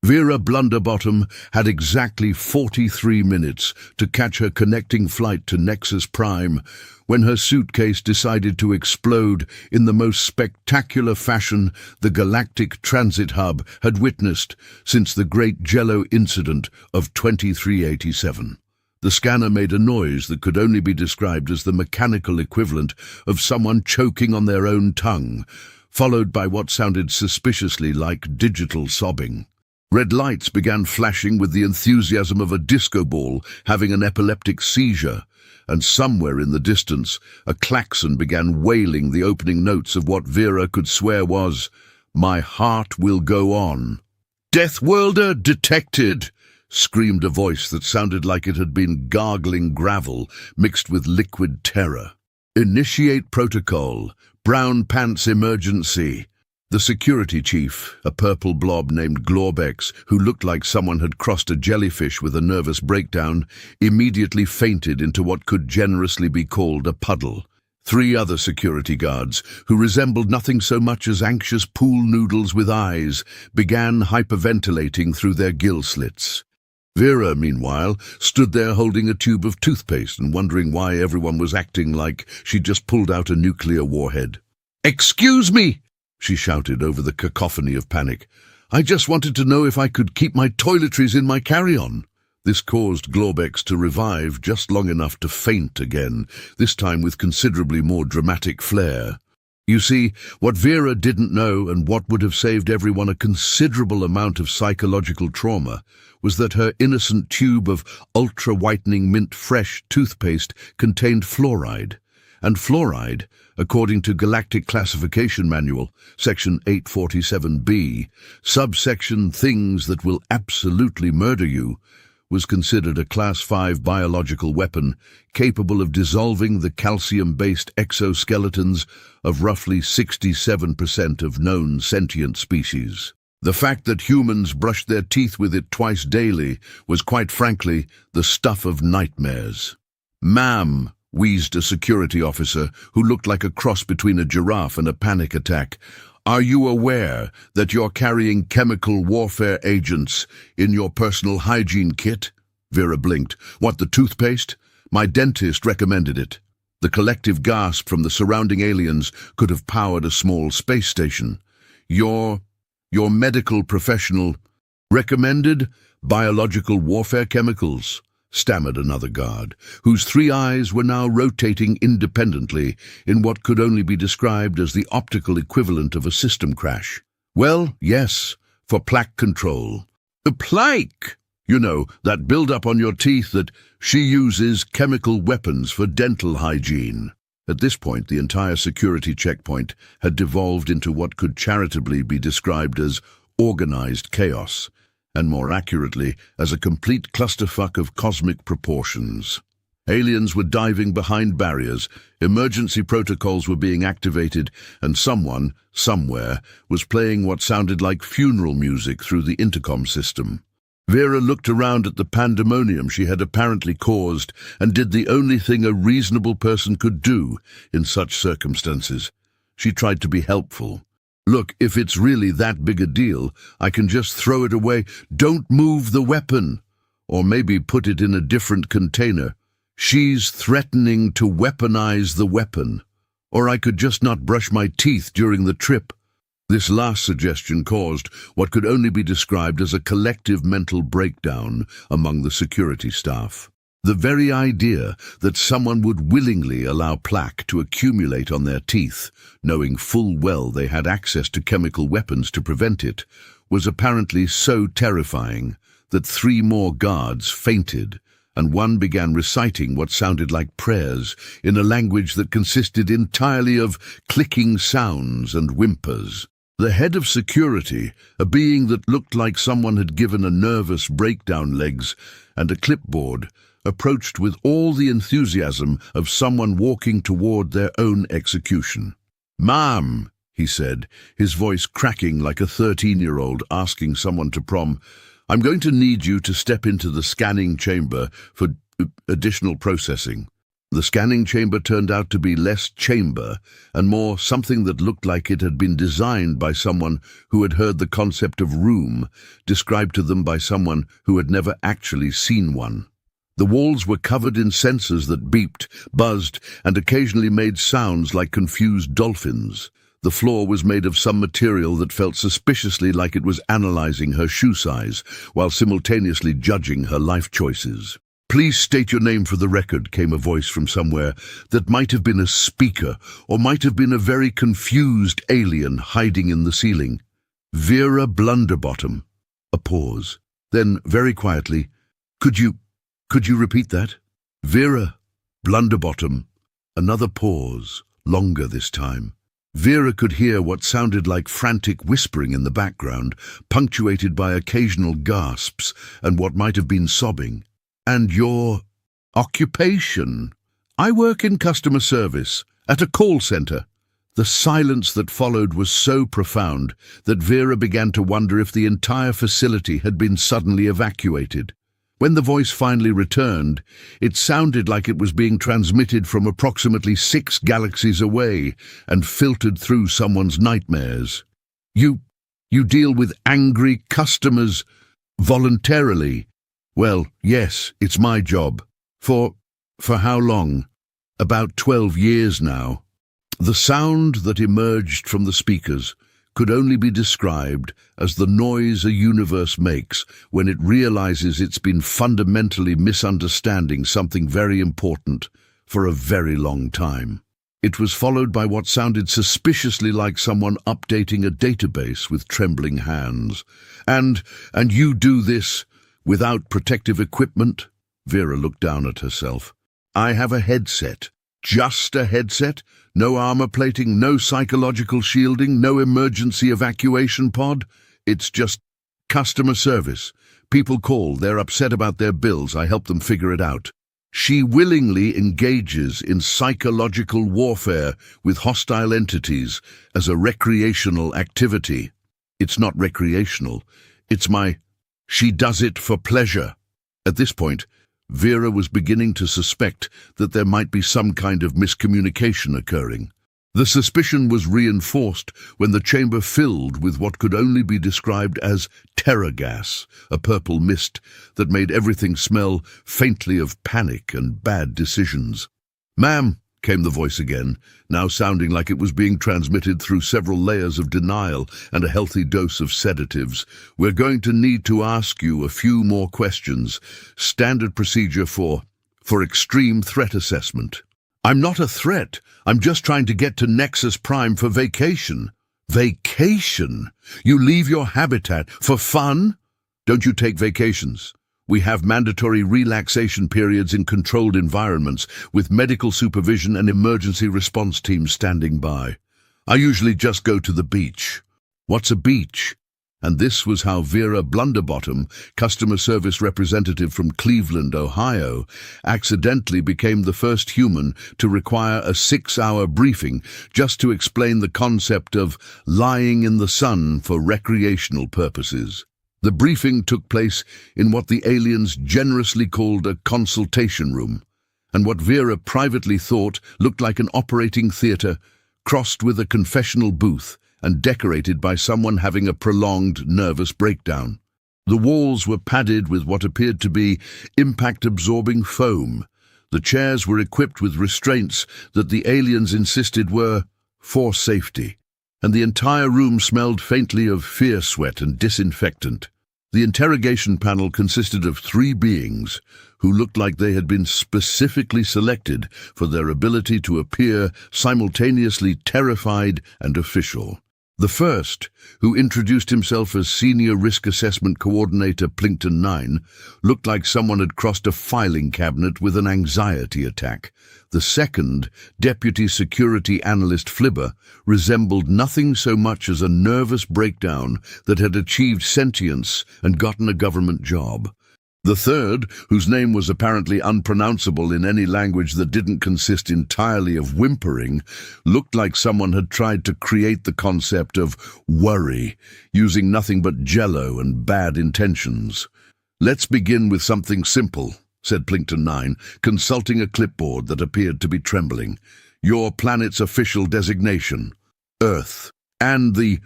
Vera Blunderbottom had exactly 43 minutes to catch her connecting flight to Nexus Prime when her suitcase decided to explode in the most spectacular fashion the Galactic Transit Hub had witnessed since the Great Jello incident of 2387. The scanner made a noise that could only be described as the mechanical equivalent of someone choking on their own tongue, followed by what sounded suspiciously like digital sobbing. Red lights began flashing with the enthusiasm of a disco ball having an epileptic seizure, and somewhere in the distance, a klaxon began wailing the opening notes of what Vera could swear was, "My heart will go on." "Deathworlder detected!" screamed a voice that sounded like it had been gargling gravel mixed with liquid terror. "Initiate protocol. Brown pants emergency." The security chief, a purple blob named Glorbex, who looked like someone had crossed a jellyfish with a nervous breakdown, immediately fainted into what could generously be called a puddle. 3 other security guards, who resembled nothing so much as anxious pool noodles with eyes, began hyperventilating through their gill slits. Vera, meanwhile, stood there holding a tube of toothpaste and wondering why everyone was acting like she'd just pulled out a nuclear warhead. "Excuse me!" she shouted over the cacophony of panic. "I just wanted to know if I could keep my toiletries in my carry-on." This caused Glorbex to revive just long enough to faint again, this time with considerably more dramatic flair. You see, what Vera didn't know, and what would have saved everyone a considerable amount of psychological trauma, was that her innocent tube of ultra-whitening mint-fresh toothpaste contained fluoride. And fluoride, according to Galactic Classification Manual, Section 847B, subsection Things That Will Absolutely Murder You, was considered a Class 5 biological weapon capable of dissolving the calcium-based exoskeletons of roughly 67% of known sentient species. The fact that humans brushed their teeth with it twice daily was, quite frankly, the stuff of nightmares. "Ma'am," wheezed a security officer who looked like a cross between a giraffe and a panic attack, "are you aware that you're carrying chemical warfare agents in your personal hygiene kit?" Vera blinked. "What, the toothpaste? My dentist recommended it." The collective gasp from the surrounding aliens could have powered a small space station. Your medical professional recommended biological warfare chemicals?" stammered another guard, whose 3 eyes were now rotating independently in what could only be described as the optical equivalent of a system crash. "Well, yes, for plaque control." "The plaque? You know, that build-up on your teeth that she uses chemical weapons for dental hygiene." At this point, the entire security checkpoint had devolved into what could charitably be described as organized chaos, and more accurately, as a complete clusterfuck of cosmic proportions. Aliens were diving behind barriers, emergency protocols were being activated, and someone, somewhere, was playing what sounded like funeral music through the intercom system. Vera looked around at the pandemonium she had apparently caused and did the only thing a reasonable person could do in such circumstances. She tried to be helpful. "Look, if it's really that big a deal, I can just throw it away. Don't move the weapon. Or maybe put it in a different container. She's threatening to weaponize the weapon. Or I could just not brush my teeth during the trip." This last suggestion caused what could only be described as a collective mental breakdown among the security staff. The very idea that someone would willingly allow plaque to accumulate on their teeth, knowing full well they had access to chemical weapons to prevent it, was apparently so terrifying that 3 more guards fainted, and one began reciting what sounded like prayers in a language that consisted entirely of clicking sounds and whimpers. The head of security, a being that looked like someone had given a nervous breakdown legs and a clipboard, approached with all the enthusiasm of someone walking toward their own execution. "Ma'am," he said, his voice cracking like a 13-year-old asking someone to prom, "I'm going to need you to step into the scanning chamber for additional processing." The scanning chamber turned out to be less chamber and more something that looked like it had been designed by someone who had heard the concept of room described to them by someone who had never actually seen one. The walls were covered in sensors that beeped, buzzed, and occasionally made sounds like confused dolphins. The floor was made of some material that felt suspiciously like it was analyzing her shoe size, while simultaneously judging her life choices. "Please state your name for the record," came a voice from somewhere that might have been a speaker or might have been a very confused alien hiding in the ceiling. "Vera Blunderbottom." A pause. Then, very quietly, Could you repeat that?" "Vera Blunderbottom." Another pause, longer this time. Vera could hear what sounded like frantic whispering in the background, punctuated by occasional gasps and what might have been sobbing. "And your occupation?" "I work in customer service, at a call center." The silence that followed was so profound that Vera began to wonder if the entire facility had been suddenly evacuated. When the voice finally returned, it sounded like it was being transmitted from approximately 6 galaxies away and filtered through someone's nightmares. You deal with angry customers voluntarily?" "Well, yes, it's my job." For how long?" "About 12 years now." The sound that emerged from the speakers could only be described as the noise a universe makes when it realizes it's been fundamentally misunderstanding something very important for a very long time. It was followed by what sounded suspiciously like someone updating a database with trembling hands. And you do this without protective equipment?" Vera looked down at herself. "I have a headset. Just a headset? No armor plating, no psychological shielding, no emergency evacuation pod? It's just customer service. People call, they're upset about their bills, I help them figure it out." She willingly engages in psychological warfare with hostile entities as a recreational activity. It's not recreational. She does it for pleasure. At this point, Vera was beginning to suspect that there might be some kind of miscommunication occurring. The suspicion was reinforced when the chamber filled with what could only be described as terror gas, a purple mist that made everything smell faintly of panic and bad decisions. "Ma'am," came the voice again, now sounding like it was being transmitted through several layers of denial and a healthy dose of sedatives. "We're going to need to ask you a few more questions. Standard procedure for extreme threat assessment." "I'm not a threat. I'm just trying to get to Nexus Prime for vacation." "Vacation? You leave your habitat for fun?" "Don't you take vacations? We have mandatory relaxation periods in controlled environments with medical supervision and emergency response teams standing by. I usually just go to the beach." "What's a beach?" And this was how Vera Blunderbottom, customer service representative from Cleveland, Ohio, accidentally became the first human to require a 6-hour briefing just to explain the concept of lying in the sun for recreational purposes. The briefing took place in what the aliens generously called a consultation room, and what Vera privately thought looked like an operating theater, crossed with a confessional booth and decorated by someone having a prolonged nervous breakdown. The walls were padded with what appeared to be impact-absorbing foam. The chairs were equipped with restraints that the aliens insisted were for safety, and the entire room smelled faintly of fear sweat and disinfectant. The interrogation panel consisted of 3 beings who looked like they had been specifically selected for their ability to appear simultaneously terrified and official. The first, who introduced himself as Senior Risk Assessment Coordinator Plinkton 9, looked like someone had crossed a filing cabinet with an anxiety attack. The second, Deputy Security Analyst Flibber, resembled nothing so much as a nervous breakdown that had achieved sentience and gotten a government job. The third, whose name was apparently unpronounceable in any language that didn't consist entirely of whimpering, looked like someone had tried to create the concept of worry, using nothing but jello and bad intentions. "Let's begin with something simple," said Plinkton 9, consulting a clipboard that appeared to be trembling. "Your planet's official designation. Earth. And the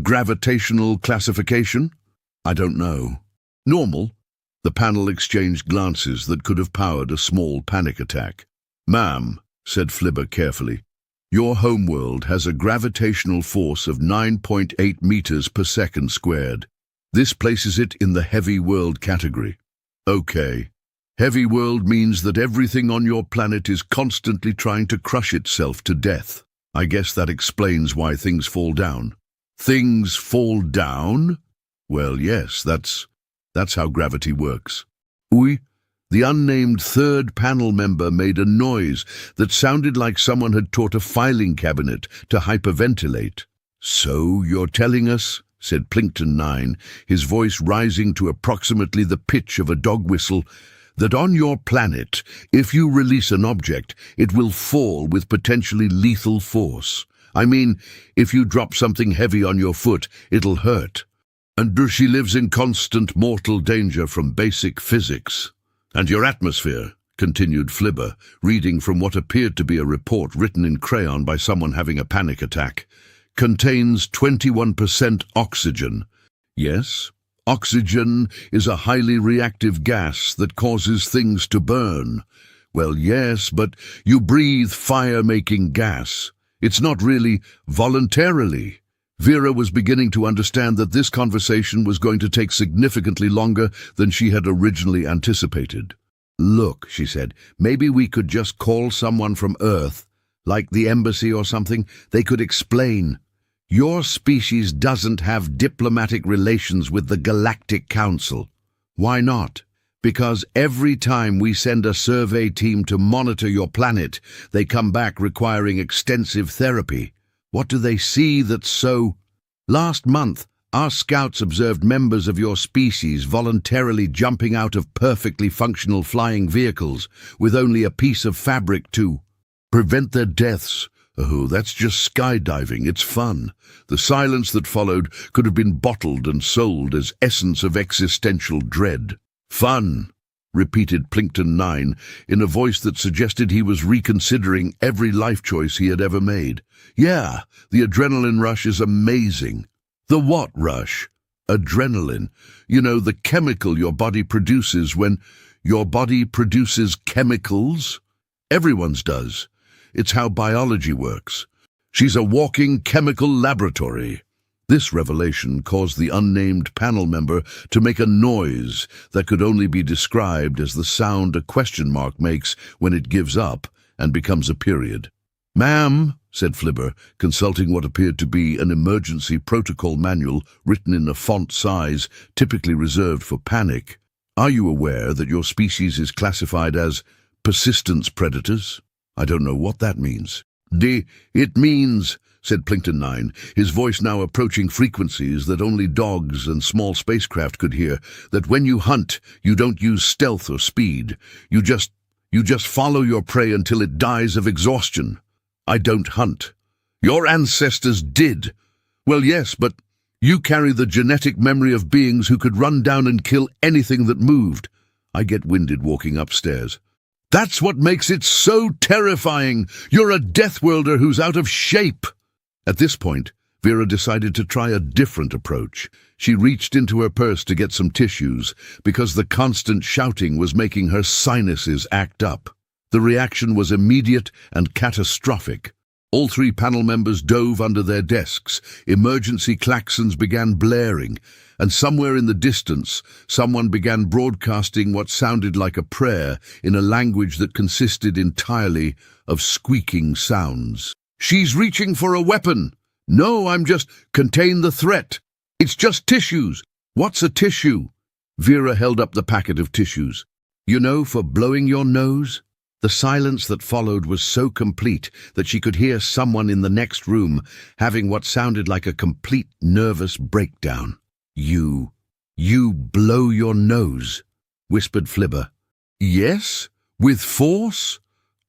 gravitational classification? I don't know. Normal." The panel exchanged glances that could have powered a small panic attack. "Ma'am," said Flibber carefully, "your homeworld has a gravitational force of 9.8 meters per second squared. This places it in the heavy world category." "Okay. Heavy world means that everything on your planet is constantly trying to crush itself to death. I guess that explains why things fall down." "Things fall down?" "Well, yes, that's how gravity works." "Oui." The unnamed third panel member made a noise that sounded like someone had taught a filing cabinet to hyperventilate. "So you're telling us," said Plinkton 9, his voice rising to approximately the pitch of a dog whistle, "that on your planet, if you release an object, it will fall with potentially lethal force. I mean, if you drop something heavy on your foot, it'll hurt. And she lives in constant mortal danger from basic physics. And your atmosphere," continued Flibber, reading from what appeared to be a report written in crayon by someone having a panic attack, "contains 21% oxygen." "Yes, oxygen is a highly reactive gas that causes things to burn." "Well, yes, but you breathe fire-making gas. It's not really voluntarily." Vera was beginning to understand that this conversation was going to take significantly longer than she had originally anticipated. "Look," she said, "maybe we could just call someone from Earth, like the embassy or something. They could explain. Your species doesn't have diplomatic relations with the Galactic Council." "Why not?" "Because every time we send a survey team to monitor your planet, they come back requiring extensive therapy. What do they see that's so—" "Last month, our scouts observed members of your species voluntarily jumping out of perfectly functional flying vehicles with only a piece of fabric to prevent their deaths. Oh, that's just skydiving. It's fun." The silence that followed could have been bottled and sold as essence of existential dread. "Fun," repeated Plinkton 9 in a voice that suggested he was reconsidering every life choice he had ever made. "Yeah, the adrenaline rush is amazing." "The what rush?" "Adrenaline. You know, the chemical your body produces when your body produces chemicals. Everyone's does. It's how biology works. She's a walking chemical laboratory." This revelation caused the unnamed panel member to make a noise that could only be described as the sound a question mark makes when it gives up and becomes a period. "Ma'am," said Flibber, consulting what appeared to be an emergency protocol manual written in a font size typically reserved for panic, "are you aware that your species is classified as persistence predators?" "I don't know what that means." It means," said Plinkton 9, his voice now approaching frequencies that only dogs and small spacecraft could hear, "that when you hunt, you don't use stealth or speed. You just follow your prey until it dies of exhaustion." "I don't hunt." "Your ancestors did." "Well, yes, but you carry the genetic memory of beings who could run down and kill anything that moved." I get winded walking upstairs. "That's what makes it so terrifying. You're a Deathworlder who's out of shape." At this point, Vera decided to try a different approach. She reached into her purse to get some tissues because the constant shouting was making her sinuses act up. The reaction was immediate and catastrophic. All three panel members dove under their desks. Emergency klaxons began blaring, and somewhere in the distance, someone began broadcasting what sounded like a prayer in a language that consisted entirely of squeaking sounds. "She's reaching for a weapon." "No, I'm just— contain the threat. It's just tissues." "What's a tissue?" Vera held up the packet of tissues. "You know, for blowing your nose?" The silence that followed was so complete that she could hear someone in the next room having what sounded like a complete nervous breakdown. You blow your nose," whispered Flibber. "Yes? With force?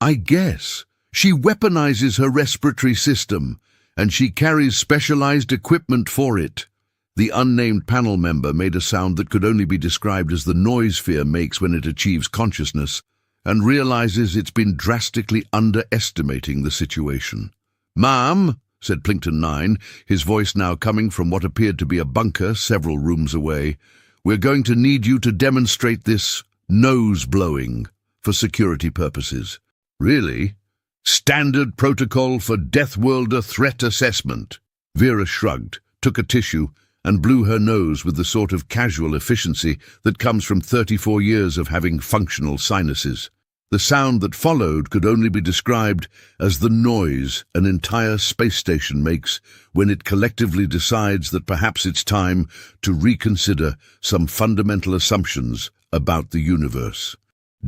I guess. She weaponizes her respiratory system, and she carries specialized equipment for it." The unnamed panel member made a sound that could only be described as the noise fear makes when it achieves consciousness and realizes it's been drastically underestimating the situation. "Ma'am," said Plinkton 9, his voice now coming from what appeared to be a bunker several rooms away, "we're going to need you to demonstrate this nose-blowing for security purposes." "Really? Standard protocol for Deathworlder threat assessment." Vera shrugged, took a tissue, and blew her nose with the sort of casual efficiency that comes from 34 years of having functional sinuses. The sound that followed could only be described as the noise an entire space station makes when it collectively decides that perhaps it's time to reconsider some fundamental assumptions about the universe.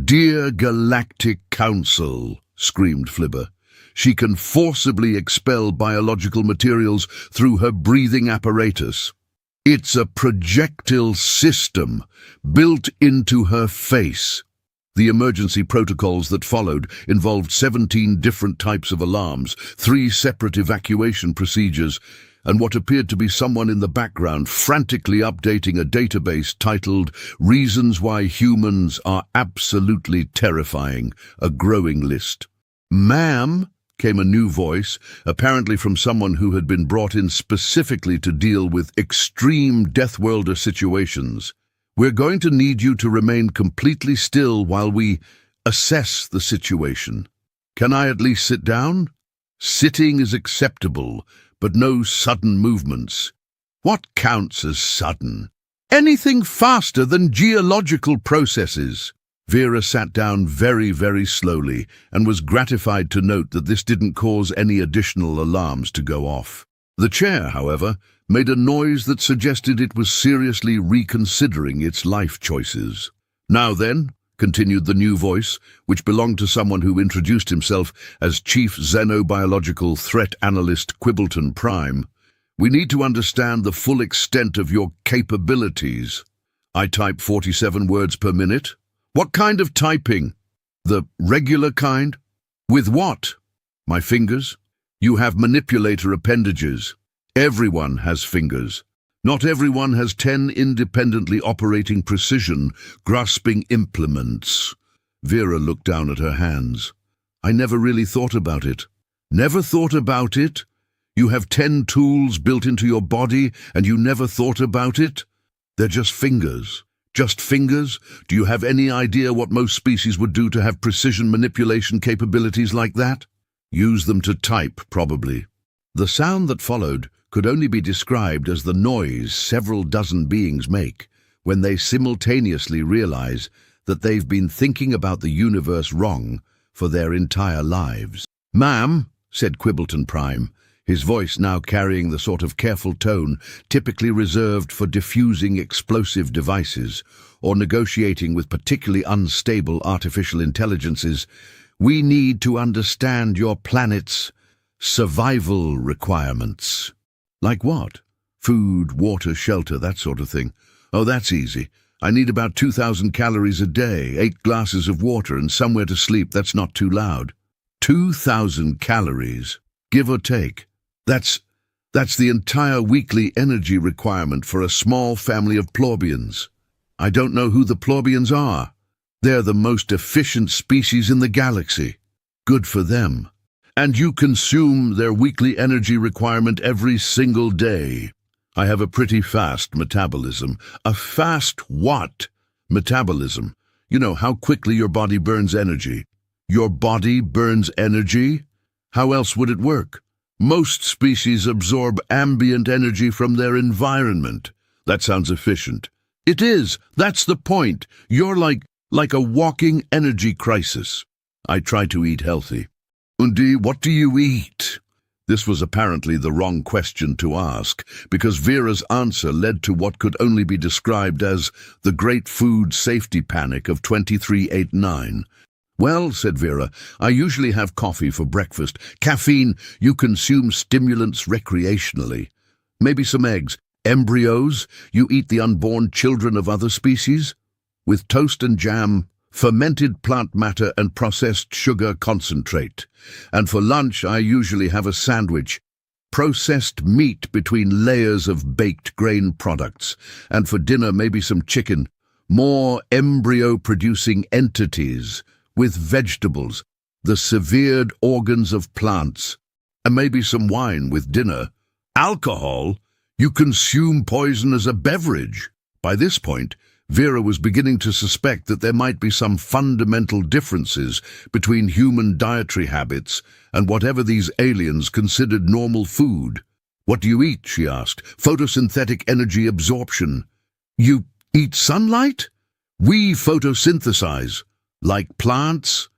"Dear Galactic Council," screamed Flibber, "she can forcibly expel biological materials through her breathing apparatus. It's a projectile system built into her face." The emergency protocols that followed involved 17 different types of alarms, 3 separate evacuation procedures, and what appeared to be someone in the background frantically updating a database titled "Reasons Why Humans Are Absolutely Terrifying," a growing list. "Ma'am," came a new voice, apparently from someone who had been brought in specifically to deal with extreme Deathworlder situations. "We're going to need you to remain completely still while we assess the situation. Can I at least sit down? Sitting is acceptable, but no sudden movements." "What counts as sudden?" "Anything faster than geological processes." Vera sat down very, very slowly and was gratified to note that this didn't cause any additional alarms to go off. The chair, however, made a noise that suggested it was seriously reconsidering its life choices. "Now then," continued the new voice, which belonged to someone who introduced himself as Chief Xenobiological Threat Analyst Quibbleton Prime, "we need to understand the full extent of your capabilities." "I type 47 words per minute." "What kind of typing?" "The regular kind." "With what?" "My fingers." "You have manipulator appendages." "Everyone has fingers. Not everyone has 10 independently operating precision, grasping implements." Vera looked down at her hands. "I never really thought about it." "Never thought about it? You have 10 tools built into your body and you never thought about it? They're just fingers." "Just fingers? Do you have any idea what most species would do to have precision manipulation capabilities like that?" "Use them to type, probably." The sound that followed could only be described as the noise several dozen beings make when they simultaneously realize that they've been thinking about the universe wrong for their entire lives. "Ma'am," said Quibbleton Prime, his voice now carrying the sort of careful tone typically reserved for diffusing explosive devices or negotiating with particularly unstable artificial intelligences, "we need to understand your planet's survival requirements." "Like what?" "Food, water, shelter, that sort of thing." "Oh, that's easy. I need about 2,000 calories a day, 8 glasses of water, and somewhere to sleep that's not too loud." 2,000 calories, give or take. That's the entire weekly energy requirement for a small family of plorbians. I don't know who the plorbians are. They're the most efficient species in the galaxy. Good for them. And you consume their weekly energy requirement every single day. I have a pretty fast metabolism." "A fast what?" "Metabolism. You know, how quickly your body burns energy." "Your body burns energy? How else would it work?" "Most species absorb ambient energy from their environment." "That sounds efficient." "It is. That's the point. You're like a walking energy crisis." "I try to eat healthy." "Undi, what do you eat?" This was apparently the wrong question to ask, because Vera's answer led to what could only be described as the great food safety panic of 2389. "Well," said Vera, "I usually have coffee for breakfast. Caffeine, you consume stimulants recreationally. Maybe some eggs. Embryos, you eat the unborn children of other species. With toast and jam, fermented plant matter and processed sugar concentrate. And for lunch, I usually have a sandwich. processed meat between layers of baked grain products, and for dinner maybe some chicken, more embryo-producing entities with vegetables, the severed organs of plants, and maybe some wine with dinner. Alcohol? You consume poison as a beverage. By this point, Vera was beginning to suspect that there might be some fundamental differences between human dietary habits and whatever these aliens considered normal food. "What do you eat?" she asked. "Photosynthetic energy absorption." "You eat sunlight?" "We photosynthesize. Like plants?"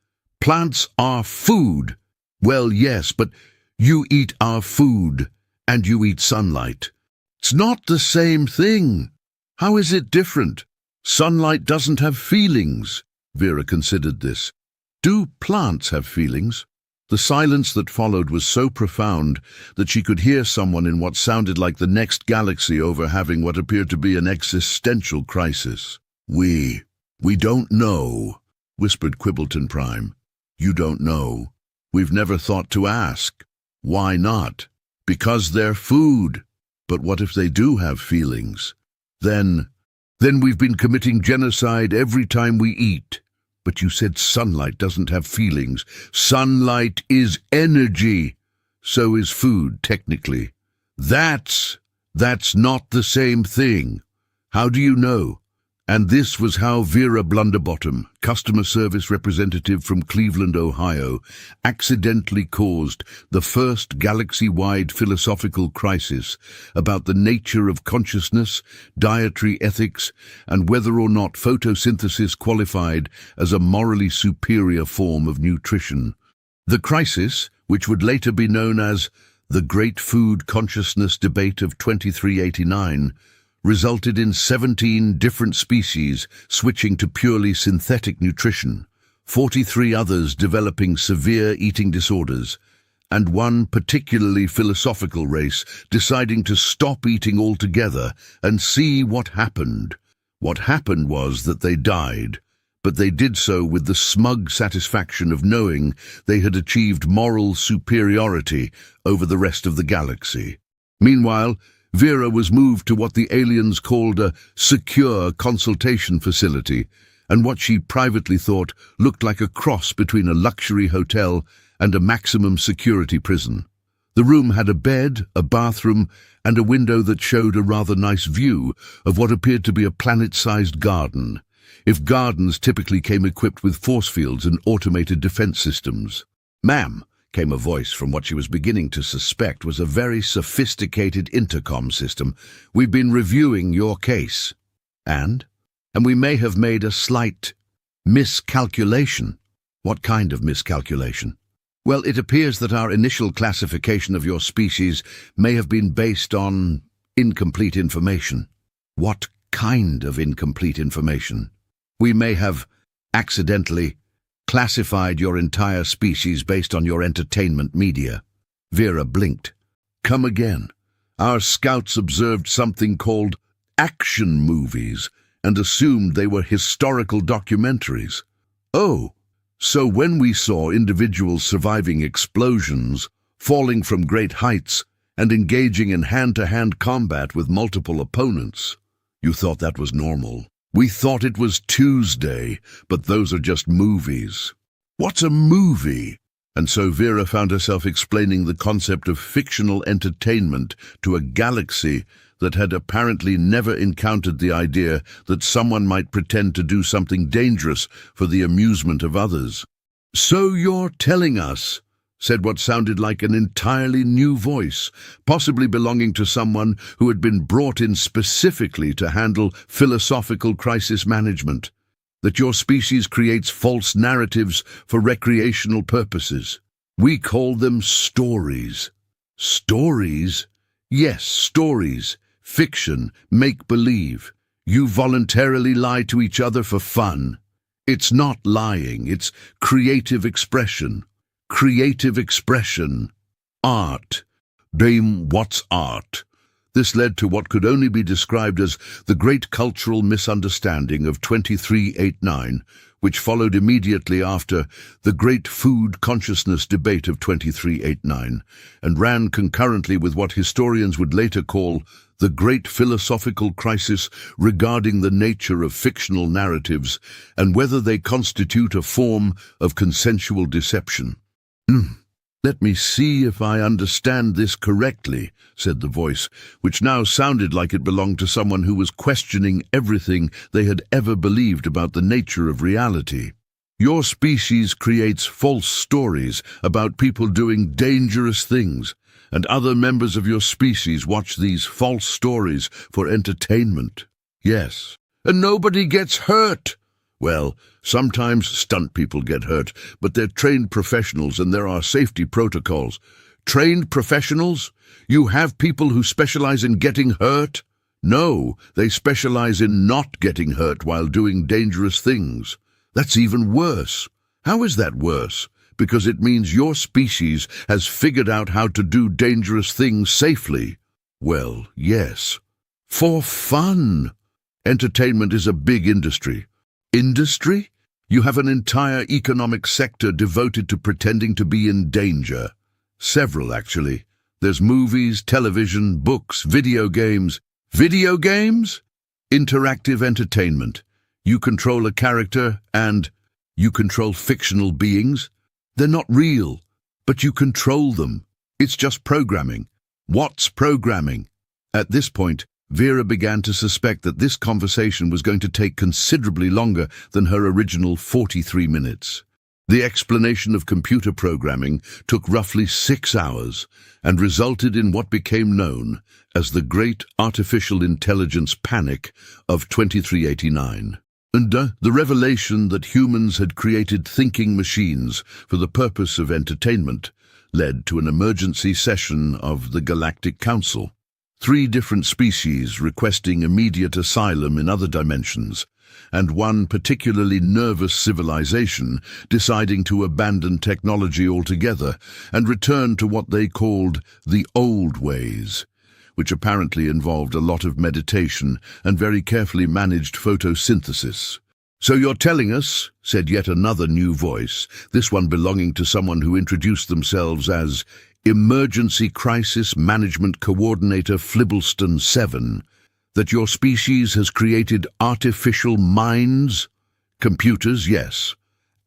"Plants are food." "Well, yes, but you eat our food, and you eat sunlight." "It's not the same thing." "How is it different?" "Sunlight doesn't have feelings." Vera considered this. "Do plants have feelings?" The silence that followed was so profound that she could hear someone in what sounded like the next galaxy over having what appeared to be an existential crisis. We don't know," whispered Quibbleton Prime. "You don't know. We've never thought to ask." "Why not?" "Because they're food." "But what if they do have feelings?" Then we've been committing genocide every time we eat." "But you said sunlight doesn't have feelings." "Sunlight is energy. So is food, technically." That's not the same thing." "How do you know?" And this was how Vera Blunderbottom, customer service representative from Cleveland, Ohio, accidentally caused the first galaxy-wide philosophical crisis about the nature of consciousness, dietary ethics, and whether or not photosynthesis qualified as a morally superior form of nutrition. The crisis, which would later be known as the Great Food Consciousness Debate of 2389, resulted in 17 different species switching to purely synthetic nutrition, 43 others developing severe eating disorders, and one particularly philosophical race deciding to stop eating altogether and see what happened. What happened was that they died, but they did so with the smug satisfaction of knowing they had achieved moral superiority over the rest of the galaxy. Meanwhile, Vera was moved to what the aliens called a secure consultation facility, and what she privately thought looked like a cross between a luxury hotel and a maximum security prison. The room had a bed, a bathroom, and a window that showed a rather nice view of what appeared to be a planet-sized garden, if gardens typically came equipped with force fields and automated defense systems. "Ma'am," came a voice from what she was beginning to suspect was a very sophisticated intercom system. "We've been reviewing your case. And we may have made a slight miscalculation." "What kind of miscalculation?" "Well, it appears that our initial classification of your species may have been based on incomplete information." "What kind of incomplete information?" "We may have accidentally classified your entire species based on your entertainment media." Vera blinked. "Come again." "Our scouts observed something called action movies and assumed they were historical documentaries." "Oh, so when we saw individuals surviving explosions, falling from great heights, and engaging in hand-to-hand combat with multiple opponents, you thought that was normal?" "We thought it was Tuesday, but those are just movies." "What's a movie?" And so Vera found herself explaining the concept of fictional entertainment to a galaxy that had apparently never encountered the idea that someone might pretend to do something dangerous for the amusement of others. "So you're telling us," said what sounded like an entirely new voice, possibly belonging to someone who had been brought in specifically to handle philosophical crisis management, "that your species creates false narratives for recreational purposes. We call them stories." "Stories?" "Yes, stories. Fiction, make-believe. You voluntarily lie to each other for fun. It's not lying, it's creative expression." "Creative expression. Art." "Dame, what's art?" This led to what could only be described as the Great Cultural Misunderstanding of 2389, which followed immediately after the Great Food Consciousness Debate of 2389, and ran concurrently with what historians would later call the Great Philosophical Crisis regarding the nature of fictional narratives and whether they constitute a form of consensual deception. "Let me see if I understand this correctly," said the voice, which now sounded like it belonged to someone who was questioning everything they had ever believed about the nature of reality. "Your species creates false stories about people doing dangerous things, and other members of your species watch these false stories for entertainment." "Yes. And nobody gets hurt." "Well, sometimes stunt people get hurt, but they're trained professionals and there are safety protocols." "Trained professionals? You have people who specialize in getting hurt?" "No, they specialize in not getting hurt while doing dangerous things." "That's even worse." "How is that worse?" "Because it means your species has figured out how to do dangerous things safely." "Well, yes." "For fun." Entertainment is a big industry. Industry? You have an entire economic sector devoted to pretending to be in danger. Several, actually. There's movies, television, books, video games. Video games? Interactive entertainment. You control a character and you control fictional beings. They're not real, but you control them. It's just programming. What's programming? At this point, Vera began to suspect that this conversation was going to take considerably longer than her original 43 minutes. The explanation of computer programming took roughly 6 hours and resulted in what became known as the Great Artificial Intelligence Panic of 2389. And the revelation that humans had created thinking machines for the purpose of entertainment led to an emergency session of the Galactic Council. 3 different species requesting immediate asylum in other dimensions, and one particularly nervous civilization deciding to abandon technology altogether and return to what they called the old ways, which apparently involved a lot of meditation and very carefully managed photosynthesis. "So you're telling us," said yet another new voice, this one belonging to someone who introduced themselves as Emergency Crisis Management Coordinator Flibbleston 7, "that your species has created artificial minds?" "Computers, yes.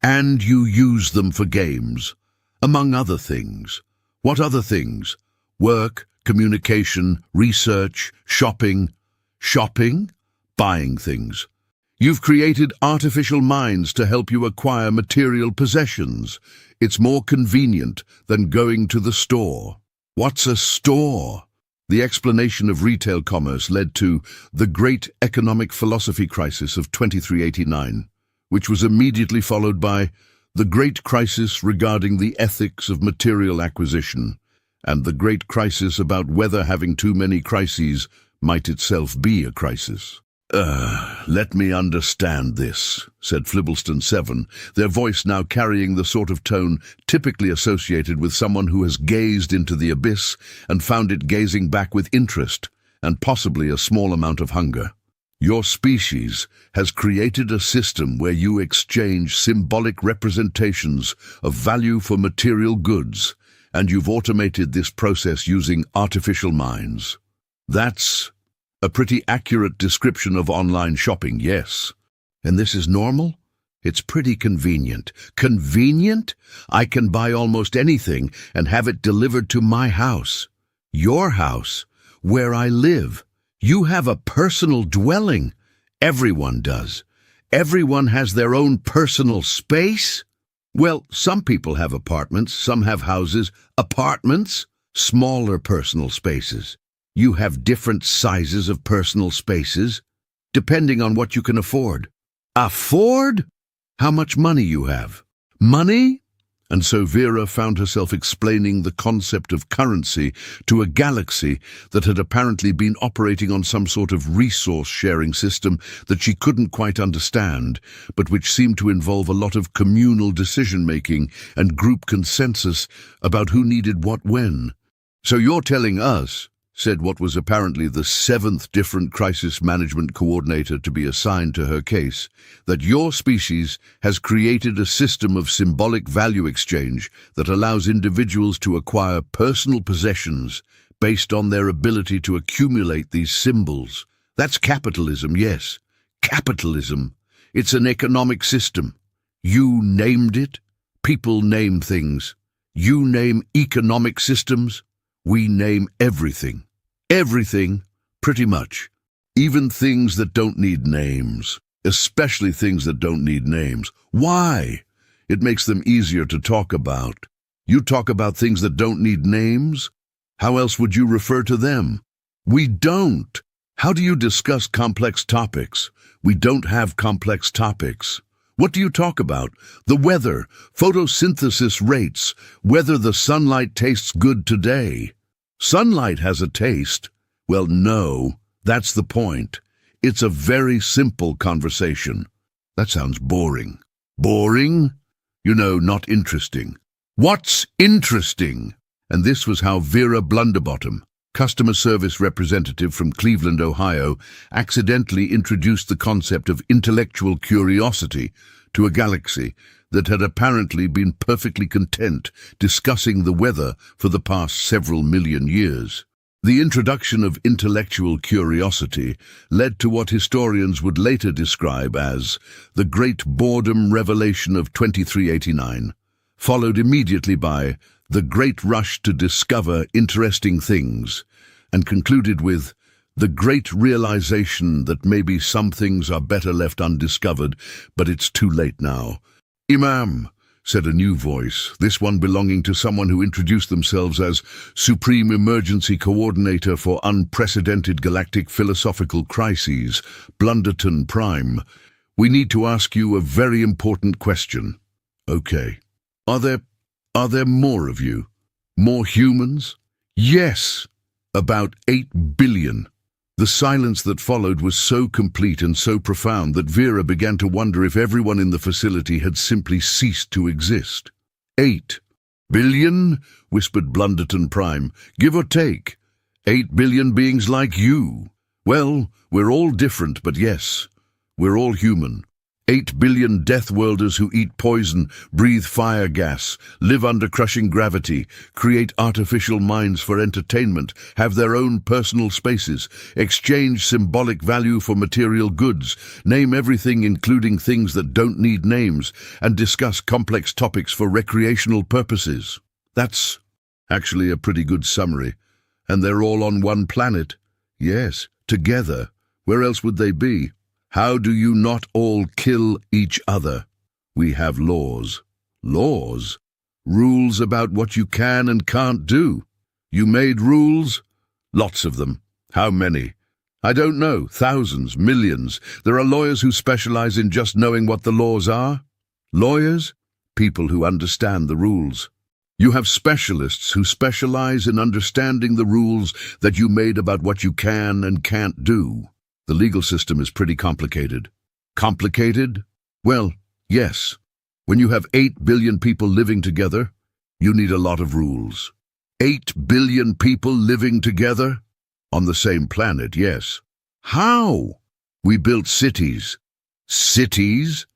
And you use them for games, among other things." "What other things?" "Work, communication, research, shopping." "Shopping?" "Buying things." "You've created artificial minds to help you acquire material possessions. It's more convenient than going to the store." "What's a store?" The explanation of retail commerce led to the Great Economic Philosophy Crisis of 2389, which was immediately followed by the Great Crisis regarding the ethics of material acquisition, and the Great Crisis about whether having too many crises might itself be a crisis. Let me understand this," said Flibbleston 7, their voice now carrying the sort of tone typically associated with someone who has gazed into the abyss and found it gazing back with interest and possibly a small amount of hunger. "Your species has created a system where you exchange symbolic representations of value for material goods, and you've automated this process using artificial minds." "That's a pretty accurate description of online shopping, yes." "And this is normal?" "It's pretty convenient." "Convenient? I can buy almost anything and have it delivered to my house." "Your house? Where I live? You have a personal dwelling." "Everyone does. Everyone has their own personal space." "Well, some people have apartments, some have houses." "Apartments? Smaller personal spaces." "You have different sizes of personal spaces, depending on what you can afford." "Afford?" "How much money you have." "Money?" And so Vera found herself explaining the concept of currency to a galaxy that had apparently been operating on some sort of resource-sharing system that she couldn't quite understand, but which seemed to involve a lot of communal decision-making and group consensus about who needed what when. "So you're telling us," said what was apparently the seventh different crisis management coordinator to be assigned to her case, that your species has created a system of symbolic value exchange that allows individuals to acquire personal possessions based on their ability to accumulate these symbols. That's capitalism, yes. Capitalism. It's an economic system. You named it. People name things. You name economic systems. We name everything. Everything, pretty much. Even things that don't need names. Especially things that don't need names. Why? It makes them easier to talk about. You talk about things that don't need names? How else would you refer to them? We don't. How do you discuss complex topics? We don't have complex topics. What do you talk about? The weather, photosynthesis rates, whether the sunlight tastes good today. Sunlight has a taste. Well, no, that's the point. It's a very simple conversation. That sounds boring. Boring? You know, not interesting. What's interesting? And this was how Vera Blunderbottom, customer service representative from Cleveland, Ohio, accidentally introduced the concept of intellectual curiosity to a galaxy that had apparently been perfectly content discussing the weather for the past several million years. The introduction of intellectual curiosity led to what historians would later describe as the Great Boredom Revelation of 2389, followed immediately by the Great Rush to Discover Interesting Things, and concluded with the great realization that maybe some things are better left undiscovered, but it's too late now. "Imam," said a new voice, this one belonging to someone who introduced themselves as Supreme Emergency Coordinator for Unprecedented Galactic Philosophical Crises, Blunderton Prime. "We need to ask you a very important question." "Okay. Are there more of you? More humans?" "Yes. About 8 billion. The silence that followed was so complete and so profound that Vera began to wonder if everyone in the facility had simply ceased to exist. 8 billion? Whispered Blunderton Prime. "Give or take. 8 billion beings like you. Well, we're all different, but yes, we're all human. 8 billion Deathworlders who eat poison, breathe fire gas, live under crushing gravity, create artificial minds for entertainment, have their own personal spaces, exchange symbolic value for material goods, name everything including things that don't need names, and discuss complex topics for recreational purposes." That's actually a pretty good summary. And they're all on one planet. Yes, together. Where else would they be? How do you not all kill each other? We have laws. Laws? Rules about what you can and can't do. You made rules? Lots of them. How many? I don't know. Thousands, millions. There are lawyers who specialize in just knowing what the laws are. Lawyers? People who understand the rules. You have specialists who specialize in understanding the rules that you made about what you can and can't do. The legal system is pretty complicated. Complicated? Well, yes. When you have 8 billion people living together, you need a lot of rules. 8 billion people living together? On the same planet, yes. How? We built cities. Cities?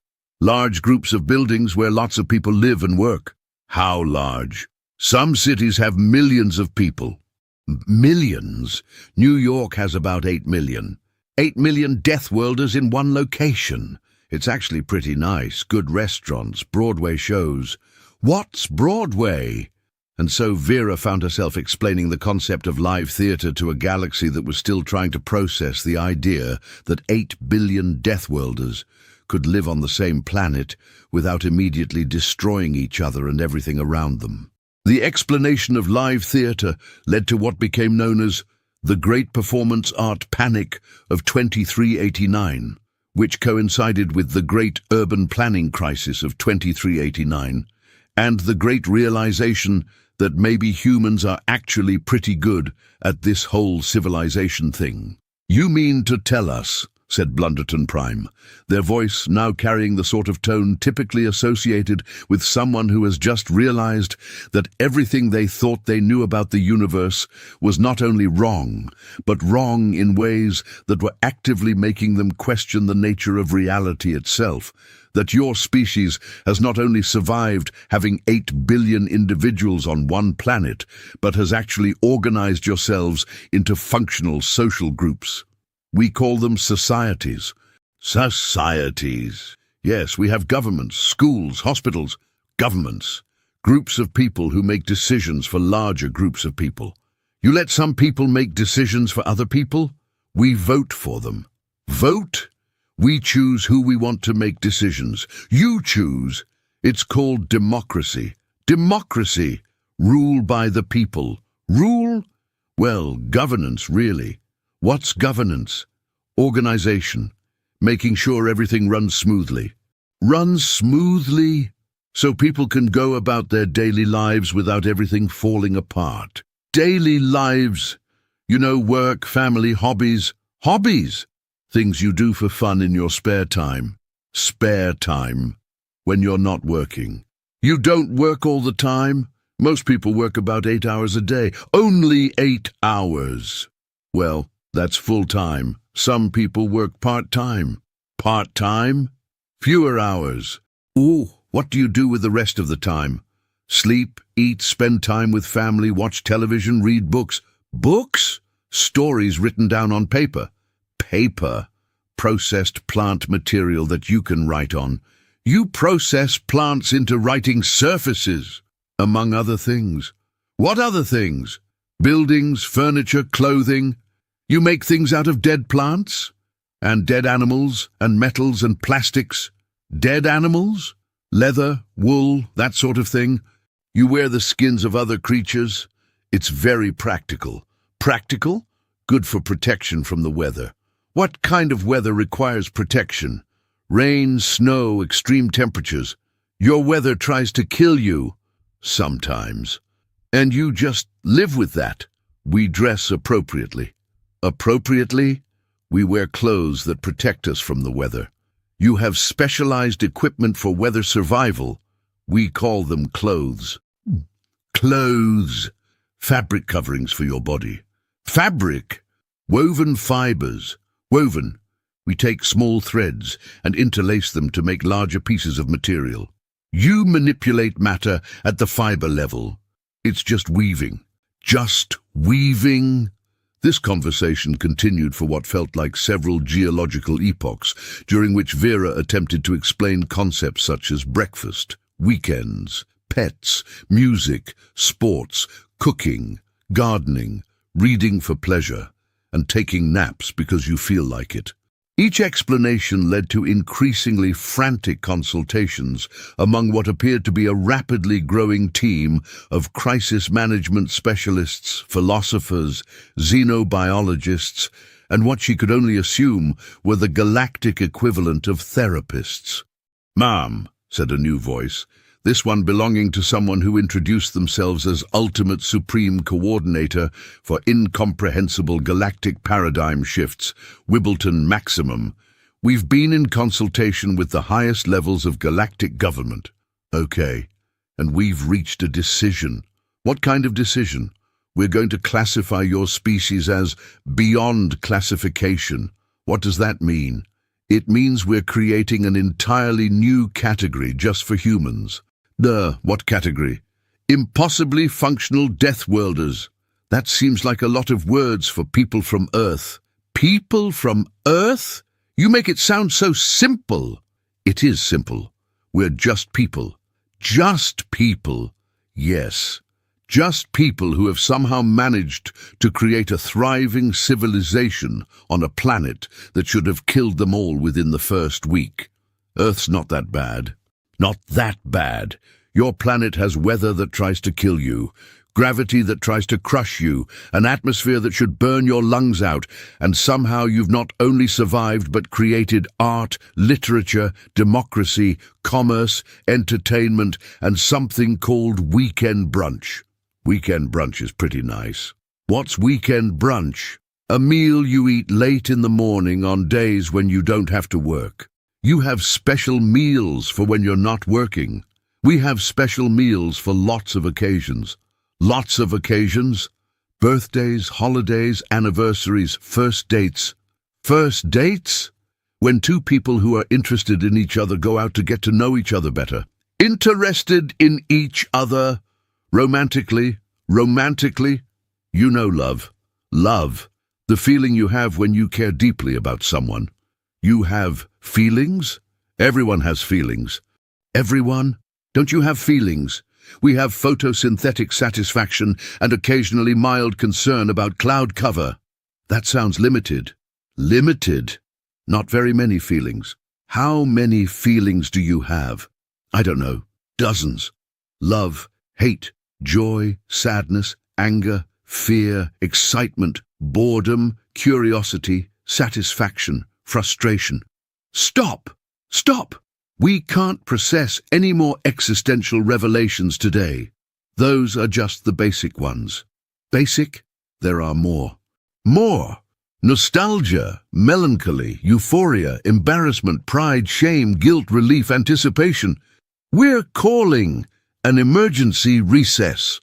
Large groups of buildings where lots of people live and work. How large? Some cities have millions of people. Millions? New York has about 8 million. 8 million Deathworlders in one location. It's actually pretty nice. Good restaurants, Broadway shows. What's Broadway? And so Vera found herself explaining the concept of live theatre to a galaxy that was still trying to process the idea that 8 billion Deathworlders could live on the same planet without immediately destroying each other and everything around them. The explanation of live theatre led to what became known as the Great Performance Art Panic of 2389, which coincided with the Great Urban Planning Crisis of 2389, and the great realization that maybe humans are actually pretty good at this whole civilization thing. "You mean to tell us," said Blunderton Prime, their voice now carrying the sort of tone typically associated with someone who has just realized that everything they thought they knew about the universe was not only wrong, but wrong in ways that were actively making them question the nature of reality itself. That your species has not only survived having 8 billion individuals on one planet, but has actually organized yourselves into functional social groups. We call them societies. Societies. Yes, we have governments, schools, hospitals, governments. Groups of people who make decisions for larger groups of people. You let some people make decisions for other people? We vote for them. Vote? We choose who we want to make decisions. You choose. It's called democracy. Democracy. Rule by the people. Rule? Well, governance, really. What's governance? Organization. Making sure everything runs smoothly. Runs smoothly? So people can go about their daily lives without everything falling apart. Daily lives. You know, work, family, hobbies. Hobbies! Things you do for fun in your spare time. Spare time. When you're not working. You don't work all the time. Most people work about 8 hours a day. Only 8 hours. Well, that's full-time. Some people work part-time. Part-time? Fewer hours. Ooh, what do you do with the rest of the time? Sleep, eat, spend time with family, watch television, read books. Books? Stories written down on paper. Paper. Processed plant material that you can write on. You process plants into writing surfaces, among other things. What other things? Buildings, furniture, clothing. You make things out of dead plants? And dead animals, and metals and plastics. Dead animals? Leather, wool, that sort of thing. You wear the skins of other creatures. It's very practical. Practical? Good for protection from the weather. What kind of weather requires protection? Rain, snow, extreme temperatures. Your weather tries to kill you. Sometimes. And you just live with that. We dress appropriately. Appropriately? We wear clothes that protect us from the weather. You have specialized equipment for weather survival. We call them clothes. Clothes. Fabric coverings for your body. Fabric. Woven fibers. Woven. We take small threads and interlace them to make larger pieces of material. You manipulate matter at the fiber level. It's just weaving. Just weaving. This conversation continued for what felt like several geological epochs, during which Vera attempted to explain concepts such as breakfast, weekends, pets, music, sports, cooking, gardening, reading for pleasure, and taking naps because you feel like it. Each explanation led to increasingly frantic consultations among what appeared to be a rapidly growing team of crisis management specialists, philosophers, xenobiologists, and what she could only assume were the galactic equivalent of therapists. "Ma'am," said a new voice, this one belonging to someone who introduced themselves as Ultimate Supreme Coordinator for Incomprehensible Galactic Paradigm Shifts, Wibbleton Maximum. "We've been in consultation with the highest levels of galactic government." "Okay, and we've reached a decision." "What kind of decision?" "We're going to classify your species as beyond classification." "What does that mean?" "It means we're creating an entirely new category just for humans." What category?" "Impossibly functional Deathworlders." "That seems like a lot of words for people from Earth." "People from Earth? You make it sound so simple." "It is simple. We're just people." "Just people?" "Yes. Just people who have somehow managed to create a thriving civilization on a planet that should have killed them all within the first week. Earth's not that bad." "Not that bad. Your planet has weather that tries to kill you, gravity that tries to crush you, an atmosphere that should burn your lungs out, and somehow you've not only survived but created art, literature, democracy, commerce, entertainment, and something called weekend brunch." "Weekend brunch is pretty nice." "What's weekend brunch?" A meal you eat late in the morning on days when you don't have to work. You have special meals for when you're not working. We have special meals for lots of occasions. Lots of occasions. Birthdays, holidays, anniversaries, first dates. First dates? When two people who are interested in each other go out to get to know each other better. Interested in each other. Romantically. You know love. Love. The feeling you have when you care deeply about someone. You have feelings? Everyone has feelings. Everyone? Don't you have feelings? We have photosynthetic satisfaction and occasionally mild concern about cloud cover. That sounds limited. Limited? Not very many feelings. How many feelings do you have? I don't know. Dozens. Love, hate, joy, sadness, anger, fear, excitement, boredom, curiosity, satisfaction, frustration. Stop! Stop! We can't process any more existential revelations today. Those are just the basic ones. Basic? There are more. More! Nostalgia, melancholy, euphoria, embarrassment, pride, shame, guilt, relief, anticipation. We're calling an emergency recess.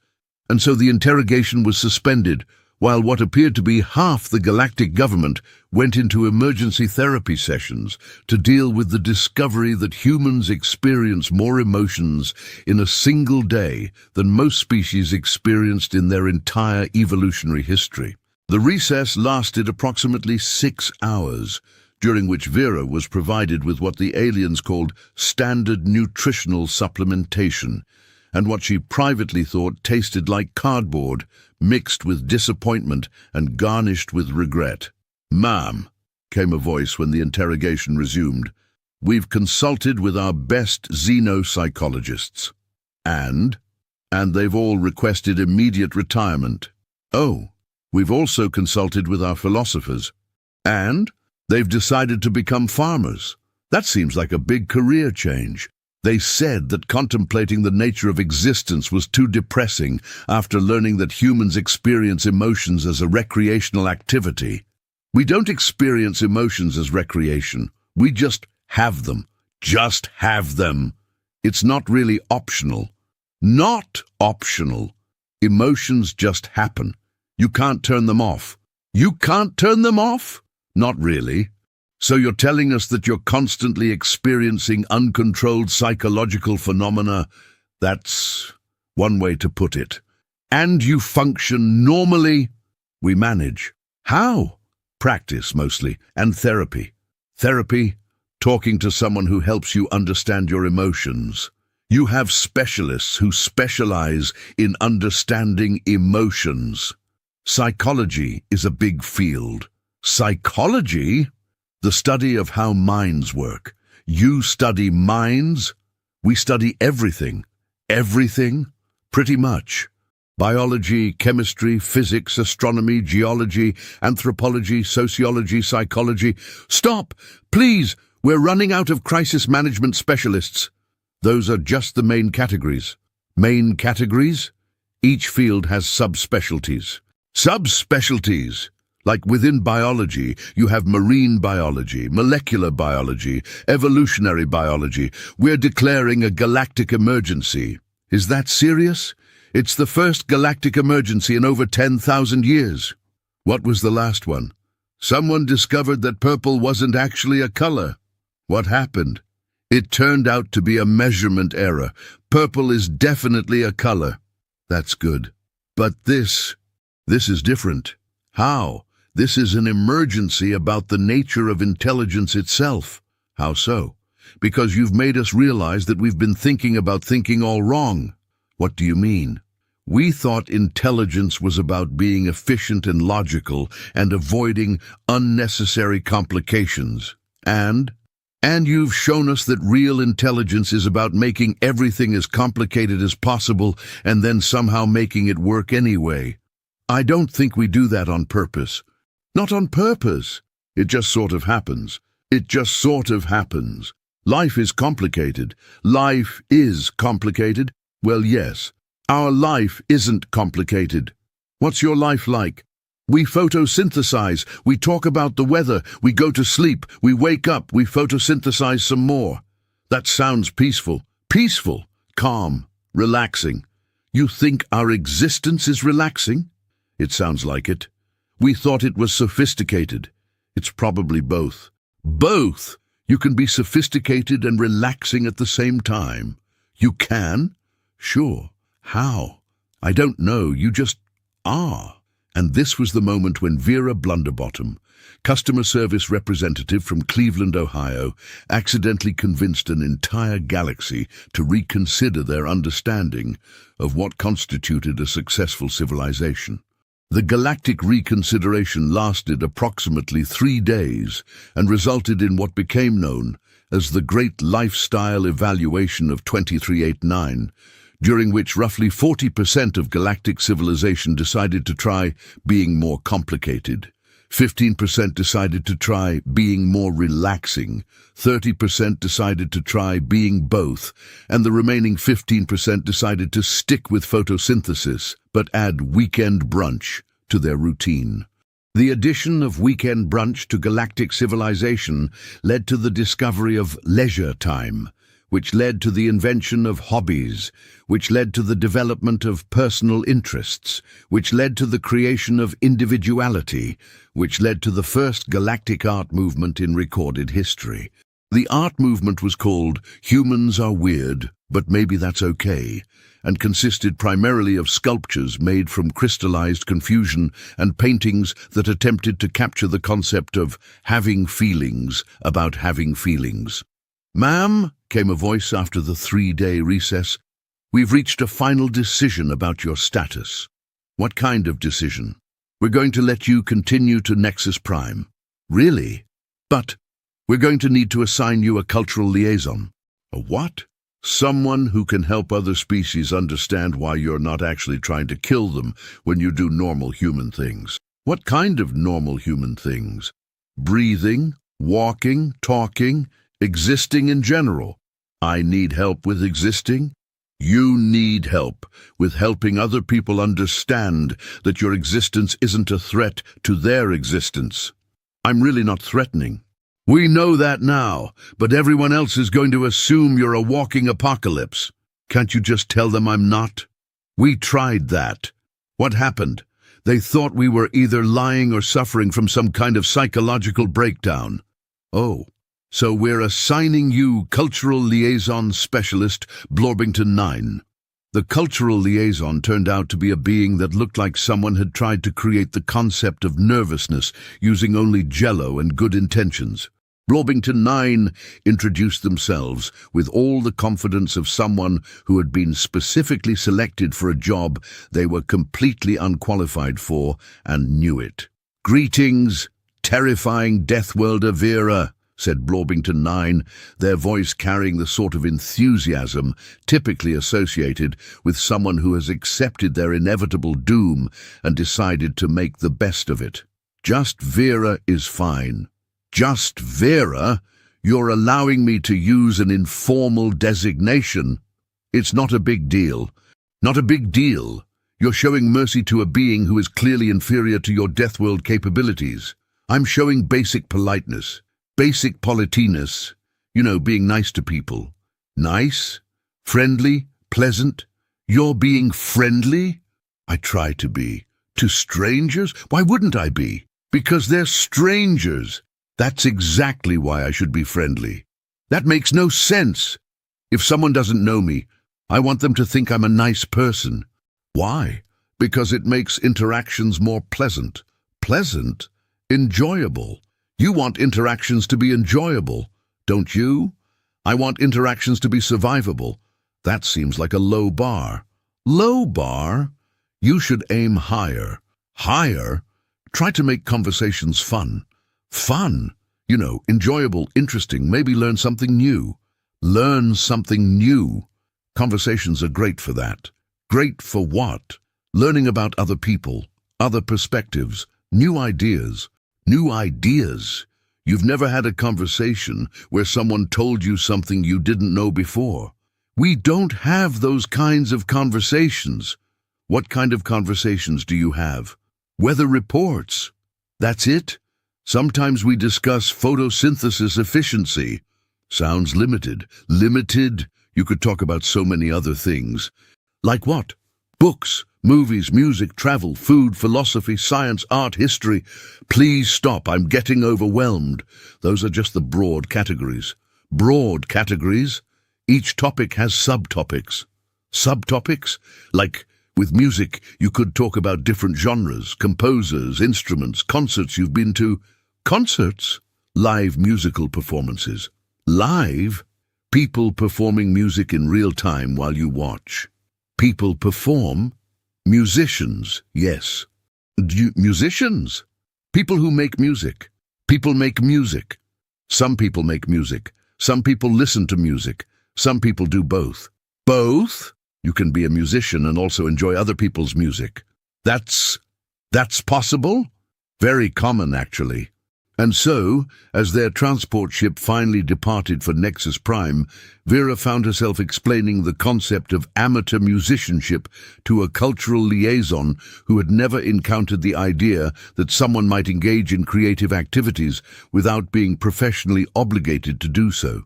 And so the interrogation was suspended, while what appeared to be half the Galactic government went into emergency therapy sessions to deal with the discovery that humans experience more emotions in a single day than most species experienced in their entire evolutionary history. The recess lasted approximately 6 hours, during which Vera was provided with what the aliens called standard nutritional supplementation, and what she privately thought tasted like cardboard, mixed with disappointment and garnished with regret. "Ma'am," came a voice when the interrogation resumed, "we've consulted with our best xenopsychologists. And they've all requested immediate retirement. Oh, we've also consulted with our philosophers. And they've decided to become farmers. That seems like a big career change. They said that contemplating the nature of existence was too depressing after learning that humans experience emotions as a recreational activity. We don't experience emotions as recreation. We just have them. Just have them. It's not really optional. Not optional. Emotions just happen. You can't turn them off. You can't turn them off? Not really. So you're telling us that you're constantly experiencing uncontrolled psychological phenomena? That's one way to put it. And you function normally? We manage. How? Practice, mostly, and therapy. Therapy? Talking to someone who helps you understand your emotions. You have specialists who specialize in understanding emotions. Psychology is a big field. Psychology? The study of how minds work. You study minds? We study everything. Everything? Pretty much. Biology, chemistry, physics, astronomy, geology, anthropology, sociology, psychology. Stop! Please! We're running out of crisis management specialists. Those are just the main categories. Main categories? Each field has subspecialties. Subspecialties? Like within biology, you have marine biology, molecular biology, evolutionary biology. We're declaring a galactic emergency. Is that serious? It's the first galactic emergency in over 10,000 years. What was the last one? Someone discovered that purple wasn't actually a color. What happened? It turned out to be a measurement error. Purple is definitely a color. That's good. But this is different. How? This is an emergency about the nature of intelligence itself. How so? Because you've made us realize that we've been thinking about thinking all wrong. What do you mean? We thought intelligence was about being efficient and logical and avoiding unnecessary complications. And you've shown us that real intelligence is about making everything as complicated as possible and then somehow making it work anyway. I don't think we do that on purpose. Not on purpose. It just sort of happens. It just sort of happens. Life is complicated. Life is complicated. Well, yes. Our life isn't complicated. What's your life like? We photosynthesize, we talk about the weather, we go to sleep, we wake up, we photosynthesize some more. That sounds peaceful. Peaceful, calm, relaxing. You think our existence is relaxing? It sounds like it. We thought it was sophisticated. It's probably both. Both! You can be sophisticated and relaxing at the same time. You can? Sure. How? I don't know, you just are. And this was the moment when Vera Blunderbottom, customer service representative from Cleveland, Ohio, accidentally convinced an entire galaxy to reconsider their understanding of what constituted a successful civilization. The galactic reconsideration lasted approximately 3 days and resulted in what became known as the Great Lifestyle Evaluation of 2389, during which roughly 40% of galactic civilization decided to try being more complicated. 15% decided to try being more relaxing, 30% decided to try being both, and the remaining 15% decided to stick with photosynthesis, but add weekend brunch to their routine. The addition of weekend brunch to galactic civilization led to the discovery of leisure time, which led to the invention of hobbies, which led to the development of personal interests, which led to the creation of individuality, which led to the first galactic art movement in recorded history. The art movement was called Humans Are Weird, but Maybe That's Okay, and consisted primarily of sculptures made from crystallized confusion and paintings that attempted to capture the concept of having feelings about having feelings. "Ma'am," came a voice after the 3-day recess, "we've reached a final decision about your status." "What kind of decision?" "We're going to let you continue to Nexus Prime." "Really? But we're going to need to assign you a cultural liaison." "A what?" "Someone who can help other species understand why you're not actually trying to kill them when you do normal human things." "What kind of normal human things?" "Breathing, walking, talking, existing in general." "I need help with existing?" "You need help with helping other people understand that your existence isn't a threat to their existence." "I'm really not threatening." "We know that now, but everyone else is going to assume you're a walking apocalypse." "Can't you just tell them I'm not?" "We tried that." "What happened?" "They thought we were either lying or suffering from some kind of psychological breakdown." "Oh. So we're assigning you Cultural Liaison Specialist Blorbington 9. The Cultural Liaison turned out to be a being that looked like someone had tried to create the concept of nervousness using only Jell-O and good intentions. Blorbington 9 introduced themselves with all the confidence of someone who had been specifically selected for a job they were completely unqualified for and knew it. "Greetings, terrifying Deathworlder Vera," said Blorbington 9, their voice carrying the sort of enthusiasm typically associated with someone who has accepted their inevitable doom and decided to make the best of it. "Just Vera is fine." "Just Vera? You're allowing me to use an informal designation." "It's not a big deal." "Not a big deal. You're showing mercy to a being who is clearly inferior to your Deathworld capabilities. I'm showing basic politeness. Basic politiness, being nice to people." "Nice? Friendly? Pleasant? You're being friendly?" "I try to be." "To strangers? Why wouldn't I be?" "Because they're strangers." "That's exactly why I should be friendly." "That makes no sense. If someone doesn't know me, I want them to think I'm a nice person." "Why?" "Because it makes interactions more pleasant." "Pleasant? Enjoyable." You want interactions to be enjoyable, don't you? I want interactions to be survivable. That seems like a low bar. Low bar? You should aim higher. Higher? Try to make conversations fun. Fun? Enjoyable, interesting, maybe learn something new. Learn something new. Conversations are great for that. Great for what? Learning about other people, other perspectives, new ideas. New ideas. You've never had a conversation where someone told you something you didn't know before. We don't have those kinds of conversations. What kind of conversations do you have? Weather reports. That's it? Sometimes we discuss photosynthesis efficiency. Sounds limited. Limited? You could talk about so many other things. Like what? Books, movies, music, travel, food, philosophy, science, art, history. Please stop, I'm getting overwhelmed. Those are just the broad categories. Broad categories? Each topic has subtopics. Subtopics? Like with music, you could talk about different genres, composers, instruments, concerts you've been to. Concerts? Live musical performances. Live? People performing music in real time while you watch. People perform? Musicians, yes. Musicians? People who make music. People make music. Some people make music. Some people listen to music. Some people do both. Both? You can be a musician and also enjoy other people's music. That's possible? Very common, actually. And so, as their transport ship finally departed for Nexus Prime, Vera found herself explaining the concept of amateur musicianship to a cultural liaison who had never encountered the idea that someone might engage in creative activities without being professionally obligated to do so.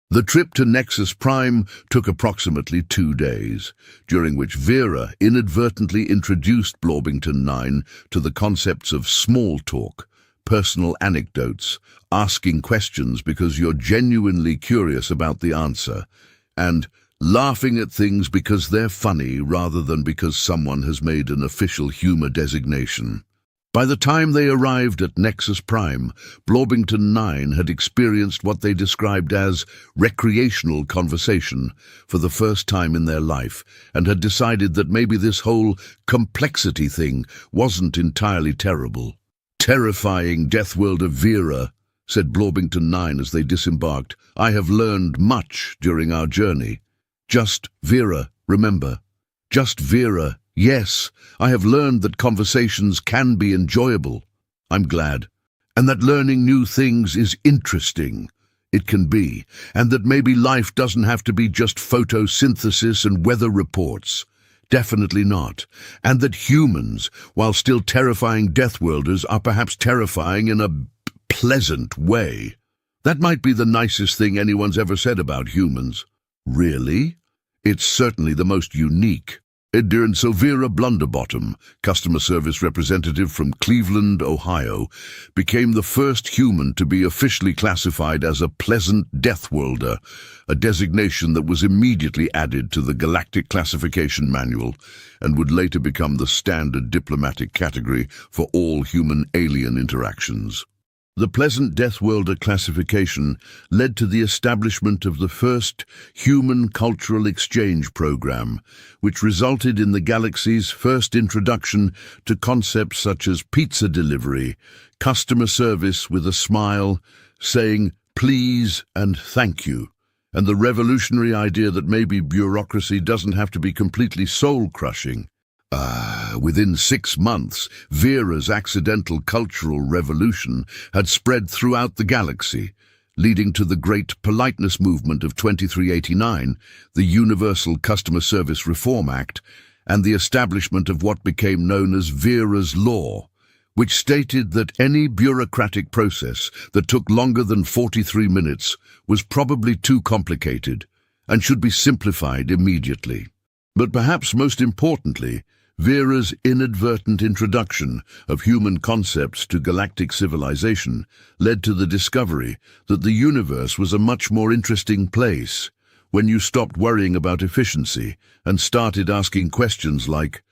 The trip to Nexus Prime took approximately 2 days, during which Vera inadvertently introduced Blorbington 9 to the concepts of small talk, personal anecdotes, asking questions because you're genuinely curious about the answer, and laughing at things because they're funny rather than because someone has made an official humor designation. By the time they arrived at Nexus Prime, Blorbington 9 had experienced what they described as recreational conversation for the first time in their life, and had decided that maybe this whole complexity thing wasn't entirely terrible. "Terrifying Deathworlder Vera," said Blorbington 9 as they disembarked. "I have learned much during our journey." "Just Vera, remember. Just Vera. Yes, I have learned that conversations can be enjoyable. I'm glad. And that learning new things is interesting. It can be. And that maybe life doesn't have to be just photosynthesis and weather reports. Definitely not. And that humans, while still terrifying Deathworlders, are perhaps terrifying in a pleasant way. That might be the nicest thing anyone's ever said about humans." "Really? It's certainly the most unique." And so Vera Blunderbottom, customer service representative from Cleveland, Ohio, became the first human to be officially classified as a pleasant Deathworlder, a designation that was immediately added to the Galactic classification manual and would later become the standard diplomatic category for all human-alien interactions. The pleasant Deathworlder classification led to the establishment of the first human cultural exchange program, which resulted in the galaxy's first introduction to concepts such as pizza delivery, customer service with a smile, saying please and thank you, and the revolutionary idea that maybe bureaucracy doesn't have to be completely soul-crushing. Within 6 months, Vera's accidental cultural revolution had spread throughout the galaxy, leading to the Great Politeness Movement of 2389, the Universal Customer Service Reform Act, and the establishment of what became known as Vera's Law, which stated that any bureaucratic process that took longer than 43 minutes was probably too complicated and should be simplified immediately. But perhaps most importantly, Vera's inadvertent introduction of human concepts to galactic civilization led to the discovery that the universe was a much more interesting place when you stopped worrying about efficiency and started asking questions like,